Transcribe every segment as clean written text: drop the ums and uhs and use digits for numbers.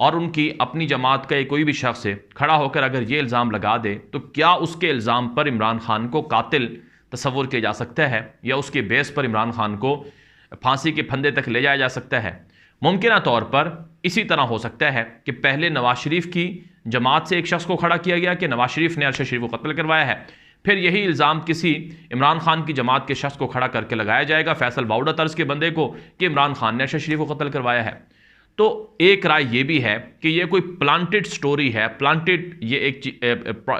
اور ان کی اپنی جماعت کا کوئی بھی شخص کھڑا ہو کر اگر یہ الزام لگا دے تو کیا اس کے الزام پر عمران خان کو قاتل تصور کیا جا سکتا ہے یا اس کے بیس پر عمران خان کو پھانسی کے پھندے تک لے جایا جا سکتا ہے؟ ممکنہ طور پر اسی طرح ہو سکتا ہے کہ پہلے نواز شریف کی جماعت سے ایک شخص کو کھڑا کیا گیا کہ نواز شریف نے ارشد شریف کو قتل کروایا ہے، پھر یہی الزام کسی عمران خان کی جماعت کے شخص کو کھڑا کر کے لگایا جائے گا، فیصل باؤڈا طرز کے بندے کو، کہ عمران خان نے ارشد شریف کو قتل کروایا ہے۔ تو ایک رائے یہ بھی ہے کہ یہ کوئی پلانٹڈ سٹوری ہے،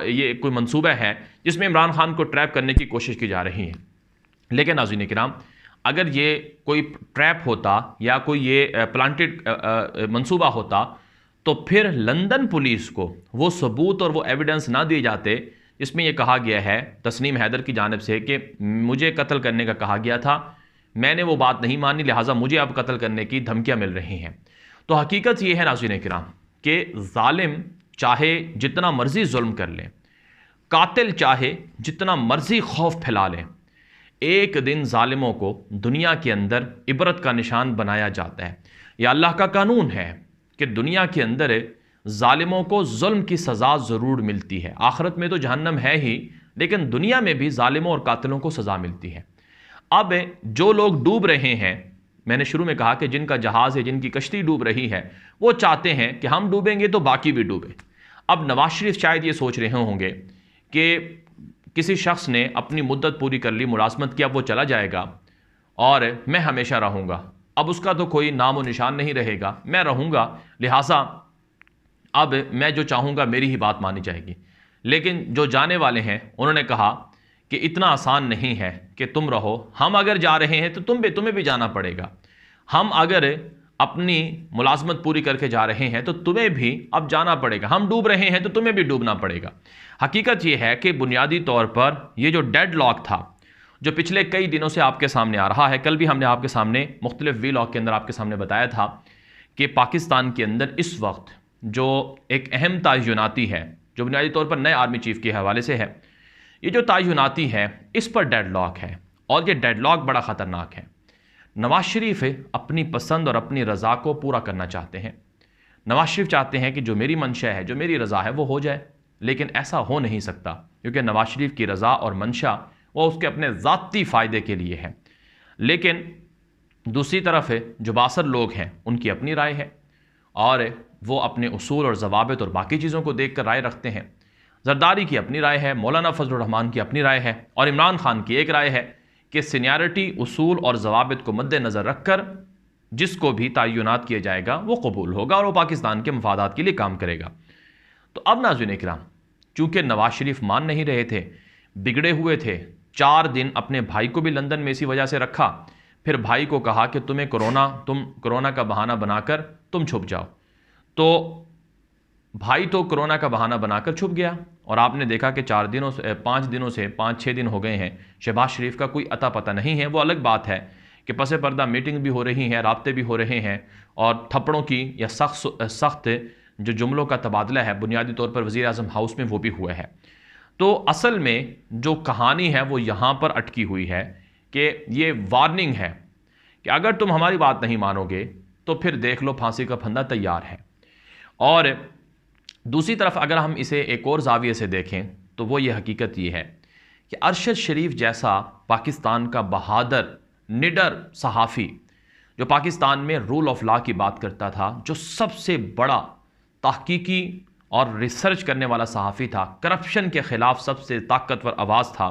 یہ کوئی منصوبہ ہے جس میں عمران خان کو ٹریپ کرنے کی کوشش کی جا رہی ہے۔ لیکن ناظرین کرام، اگر یہ کوئی ٹریپ ہوتا یا کوئی یہ پلانٹڈ منصوبہ ہوتا تو پھر لندن پولیس کو وہ ثبوت اور وہ ایویڈنس نہ دیے جاتے جس میں یہ کہا گیا ہے تسنیم حیدر کی جانب سے کہ مجھے قتل کرنے کا کہا گیا تھا، میں نے وہ بات نہیں مانی، لہٰذا مجھے اب قتل کرنے کی دھمکیاں مل رہی ہیں۔ تو حقیقت یہ ہے ناظرین کرام کہ ظالم چاہے جتنا مرضی ظلم کر لیں، قاتل چاہے جتنا مرضی خوف پھیلا لیں، ایک دن ظالموں کو دنیا کے اندر عبرت کا نشان بنایا جاتا ہے۔ یہ اللہ کا قانون ہے کہ دنیا کے اندر ظالموں کو ظلم کی سزا ضرور ملتی ہے، آخرت میں تو جہنم ہے ہی، لیکن دنیا میں بھی ظالموں اور قاتلوں کو سزا ملتی ہے۔ اب جو لوگ ڈوب رہے ہیں، میں نے شروع میں کہا کہ جن کا جہاز ہے، جن کی کشتی ڈوب رہی ہے، وہ چاہتے ہیں کہ ہم ڈوبیں گے تو باقی بھی ڈوبیں۔ اب نواز شریف شاید یہ سوچ رہے ہوں گے کہ کسی شخص نے اپنی مدت پوری کر لی، ملازمت کی، اب وہ چلا جائے گا اور میں ہمیشہ رہوں گا، اب اس کا تو کوئی نام و نشان نہیں رہے گا، میں رہوں گا، لہٰذا اب میں جو چاہوں گا میری ہی بات مانی جائے گی۔ لیکن جو جانے والے ہیں انہوں نے کہا کہ اتنا آسان نہیں ہے کہ تم رہو، ہم اگر جا رہے ہیں تو تمہیں بھی جانا پڑے گا، ہم اگر اپنی ملازمت پوری کر کے جا رہے ہیں تو تمہیں بھی اب جانا پڑے گا، ہم ڈوب رہے ہیں تو تمہیں بھی ڈوبنا پڑے گا۔ حقیقت یہ ہے کہ بنیادی طور پر یہ جو ڈیڈ لاک تھا، جو پچھلے کئی دنوں سے آپ کے سامنے آ رہا ہے، کل بھی ہم نے آپ کے سامنے مختلف وی لاگ کے اندر آپ کے سامنے بتایا تھا کہ پاکستان کے اندر اس وقت جو ایک اہم تعیناتی ہے، جو بنیادی طور پر نئے آرمی چیف کے حوالے سے ہے، یہ جو تعیناتی ہے اس پر ڈیڈ لاک ہے، اور یہ ڈیڈ لاک بڑا خطرناک ہے۔ نواز شریف اپنی پسند اور اپنی رضا کو پورا کرنا چاہتے ہیں، نواز شریف چاہتے ہیں کہ جو میری منشا ہے، جو میری رضا ہے وہ ہو جائے، لیکن ایسا ہو نہیں سکتا کیونکہ نواز شریف کی رضا اور منشا وہ اس کے اپنے ذاتی فائدے کے لیے ہے۔ لیکن دوسری طرف جو باثر لوگ ہیں ان کی اپنی رائے ہے، اور وہ اپنے اصول اور ضوابط اور باقی چیزوں کو دیکھ کر رائے رکھتے ہیں۔ زرداری کی اپنی رائے ہے، مولانا فضل الرحمان کی اپنی رائے ہے، اور عمران خان کی ایک رائے ہے کہ سینیارٹی، اصول اور ضوابط کو مد نظر رکھ کر جس کو بھی تعینات کیا جائے گا وہ قبول ہوگا اور وہ پاکستان کے مفادات کے لیے کام کرے گا۔ تو اب ناظرین کرام، چونکہ نواز شریف مان نہیں رہے تھے، بگڑے ہوئے تھے، 4 دن اپنے بھائی کو بھی لندن میں اسی وجہ سے رکھا، پھر بھائی کو کہا کہ تم کرونا کا بہانہ بنا کر تم چھپ جاؤ، تو بھائی تو کرونا کا بہانہ بنا کر چھپ گیا، اور آپ نے دیکھا کہ 5-6 دن ہو گئے ہیں شہباز شریف کا کوئی اتا پتہ نہیں ہے۔ وہ الگ بات ہے کہ پس پردہ میٹنگ بھی ہو رہی ہیں، رابطے بھی ہو رہے ہیں، اور تھپڑوں کی یا سخت جو جملوں کا تبادلہ ہے بنیادی طور پر وزیر اعظم ہاؤس میں وہ بھی ہوا ہے۔ تو اصل میں جو کہانی ہے وہ یہاں پر اٹکی ہوئی ہے کہ یہ وارننگ ہے کہ اگر تم ہماری بات نہیں مانو گے تو پھر دیکھ لو پھانسی کا پھندا تیار ہے۔ اور دوسری طرف اگر ہم اسے ایک اور زاویے سے دیکھیں تو وہ یہ حقیقت یہ ہے کہ ارشد شریف جیسا پاکستان کا بہادر نڈر صحافی، جو پاکستان میں رول آف لا کی بات کرتا تھا، جو سب سے بڑا تحقیقی اور ریسرچ کرنے والا صحافی تھا، کرپشن کے خلاف سب سے طاقتور آواز تھا،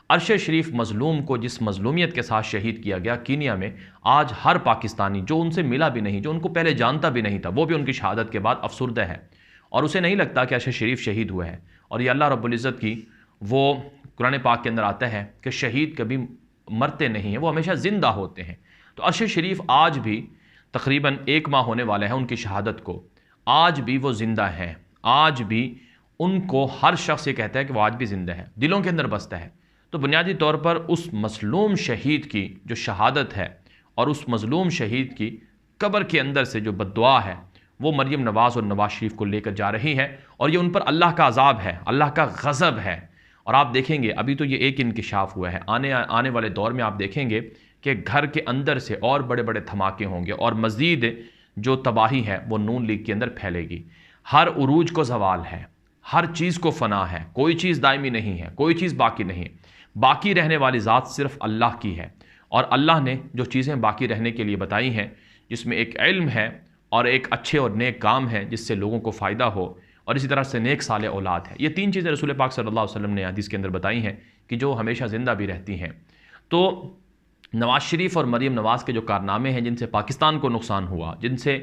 ارشد شریف مظلوم کو جس مظلومیت کے ساتھ شہید کیا گیا کینیا میں، آج ہر پاکستانی جو ان سے ملا بھی نہیں، جو ان کو پہلے جانتا بھی نہیں تھا، وہ بھی ان کی شہادت کے بعد افسردہ ہے، اور اسے نہیں لگتا کہ ارشد شریف شہید ہوئے ہیں۔ اور یہ اللہ رب العزت کی وہ قرآن پاک کے اندر آتا ہے کہ شہید کبھی مرتے نہیں ہیں، وہ ہمیشہ زندہ ہوتے ہیں۔ تو ارشد شریف آج بھی تقریباً 1 ماہ ہونے والے ہیں ان کی شہادت کو، آج بھی وہ زندہ ہیں، آج بھی ان کو ہر شخص یہ کہتا ہے کہ وہ آج بھی زندہ ہے، دلوں کے اندر بستا ہے۔ تو بنیادی طور پر اس مظلوم شہید کی جو شہادت ہے، اور اس مظلوم شہید کی قبر کے اندر سے جو بددعا ہے، وہ مریم نواز اور نواز شریف کو لے کر جا رہی ہے، اور یہ ان پر اللہ کا عذاب ہے، اللہ کا غضب ہے۔ اور آپ دیکھیں گے ابھی تو یہ ایک انکشاف ہوا ہے، آنے والے دور میں آپ دیکھیں گے کہ گھر کے اندر سے اور بڑے بڑے دھماکے ہوں گے، اور مزید جو تباہی ہے وہ نون لیگ کے اندر پھیلے گی۔ ہر عروج کو زوال ہے، ہر چیز کو فنا ہے، کوئی چیز دائمی نہیں ہے، کوئی چیز باقی نہیں۔ باقی رہنے والی ذات صرف اللہ کی ہے، اور اللہ نے جو چیزیں باقی رہنے کے لیے بتائی ہیں، جس میں ایک علم ہے اور ایک اچھے اور نیک کام ہے جس سے لوگوں کو فائدہ ہو، اور اسی طرح سے نیک صالح اولاد ہے۔ یہ تین چیزیں رسول پاک صلی اللہ علیہ وسلم نے حدیث کے اندر بتائی ہیں کہ جو ہمیشہ زندہ بھی رہتی ہیں۔ تو نواز شریف اور مریم نواز کے جو کارنامے ہیں جن سے پاکستان کو نقصان ہوا، جن سے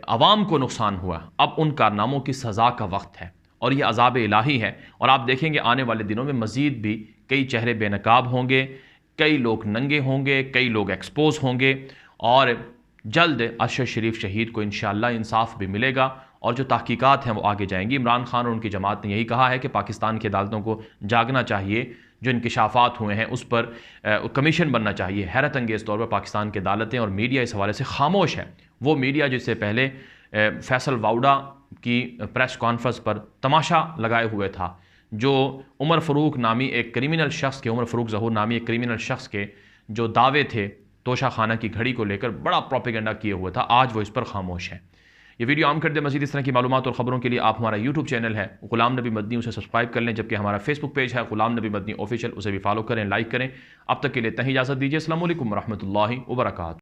عوام کو نقصان ہوا، اب ان کارناموں کی سزا کا وقت ہے، اور یہ عذاب الہی ہے۔ اور آپ دیکھیں گے آنے والے دنوں میں مزید بھی کئی چہرے بے نقاب ہوں گے، کئی لوگ ننگے ہوں گے، کئی لوگ ایکسپوز ہوں گے، اور جلد ارشد شریف شہید کو انشاءاللہ انصاف بھی ملے گا، اور جو تحقیقات ہیں وہ آگے جائیں گی۔ عمران خان اور ان کی جماعت نے یہی کہا ہے کہ پاکستان کی عدالتوں کو جاگنا چاہیے، جو انکشافات ہوئے ہیں اس پر کمیشن بننا چاہیے۔ حیرت انگیز طور پر پاکستان کی عدالتیں اور میڈیا اس حوالے سے خاموش ہے۔ وہ میڈیا جس سے پہلے فیصل واؤڈا کی پریس کانفرنس پر تماشا لگائے ہوئے تھا، جو عمر فاروق نامی ایک کریمنل شخص کے، عمر فاروق ظہور نامی ایک کریمنل شخص کے جو دعوے تھے توشہ خانہ کی گھڑی کو لے کر بڑا پروپیگنڈا کیے ہوئے تھا، آج وہ اس پر خاموش ہے۔ یہ ویڈیو عام کر دیں۔ مزید اس طرح کی معلومات اور خبروں کے لیے آپ ہمارا یوٹیوب چینل ہے غلام نبی مدنی، اسے سبسکرائب کر لیں، جبکہ ہمارا فیس بک پیج ہے غلام نبی مدنی آفیشیل، اسے بھی فالو کریں، لائک کریں۔ اب تک کے لیے اتنا ہی اجازت دیجیے۔ السلام علیکم ورحمۃ اللہ وبرکاتہ۔